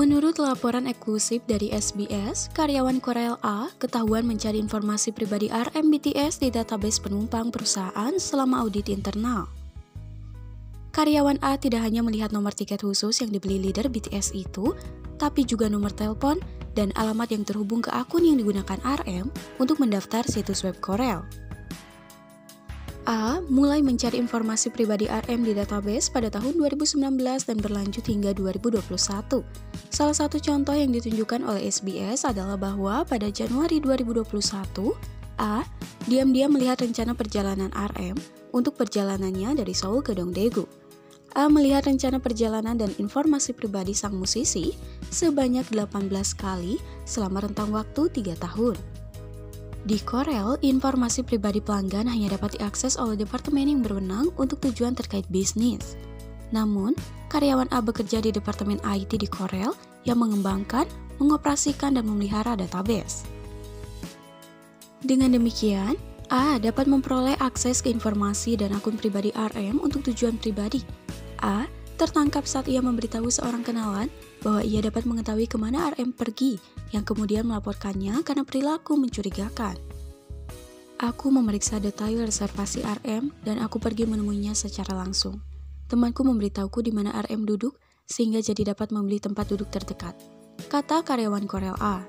Menurut laporan eksklusif dari SBS, karyawan Korel A ketahuan mencari informasi pribadi RM BTS di database penumpang perusahaan selama audit internal. Karyawan A tidak hanya melihat nomor tiket khusus yang dibeli leader BTS itu, tapi juga nomor telepon dan alamat yang terhubung ke akun yang digunakan RM untuk mendaftar situs web Korel. A mulai mencari informasi pribadi RM di database pada tahun 2019 dan berlanjut hingga 2021. Salah satu contoh yang ditunjukkan oleh SBS adalah bahwa pada Januari 2021, A diam-diam melihat rencana perjalanan RM untuk perjalanannya dari Seoul ke Dongdaegu. A melihat rencana perjalanan dan informasi pribadi sang musisi sebanyak 18 kali selama rentang waktu 3 tahun. Di Korel, informasi pribadi pelanggan hanya dapat diakses oleh departemen yang berwenang untuk tujuan terkait bisnis. Namun, karyawan A bekerja di departemen IT di Korel yang mengembangkan, mengoperasikan, dan memelihara database. Dengan demikian, A dapat memperoleh akses ke informasi dan akun pribadi RM untuk tujuan pribadi. A tertangkap saat ia memberitahu seorang kenalan bahwa ia dapat mengetahui kemana RM pergi, yang kemudian melaporkannya karena perilaku mencurigakan. Aku memeriksa detail reservasi RM dan aku pergi menemuinya secara langsung. Temanku memberitahuku di mana RM duduk sehingga jadi dapat membeli tempat duduk terdekat, kata karyawan Korel A.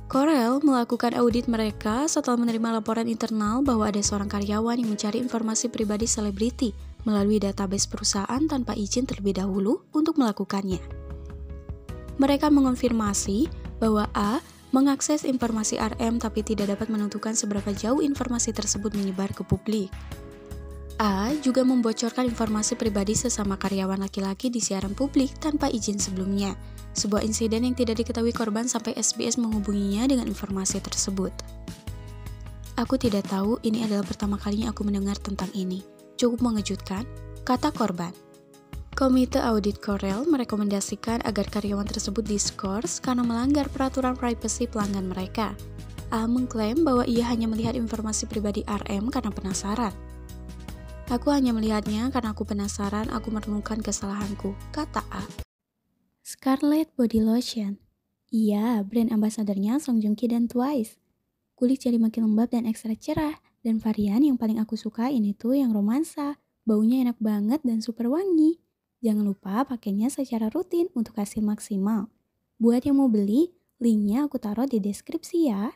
Korel melakukan audit mereka setelah menerima laporan internal bahwa ada seorang karyawan yang mencari informasi pribadi selebriti melalui database perusahaan tanpa izin terlebih dahulu untuk melakukannya. Mereka mengonfirmasi bahwa A mengakses informasi RM tapi tidak dapat menentukan seberapa jauh informasi tersebut menyebar ke publik. A juga membocorkan informasi pribadi sesama karyawan laki-laki di siaran publik tanpa izin sebelumnya, sebuah insiden yang tidak diketahui korban sampai SBS menghubunginya dengan informasi tersebut. Aku tidak tahu ini adalah pertama kalinya aku mendengar tentang ini. Cukup mengejutkan, kata korban. Komite Audit Korel merekomendasikan agar karyawan tersebut diskors karena melanggar peraturan privasi pelanggan mereka. A mengklaim bahwa ia hanya melihat informasi pribadi RM karena penasaran. Aku hanya melihatnya karena aku penasaran, aku menemukan kesalahanku, kata A. Scarlett Body Lotion. Iya, brand ambasadornya Song Joong Ki dan Twice. Kulit jadi makin lembab dan ekstra cerah, dan varian yang paling aku suka ini tuh yang romansa. Baunya enak banget dan super wangi. Jangan lupa pakainya secara rutin untuk hasil maksimal. Buat yang mau beli, linknya aku taruh di deskripsi ya.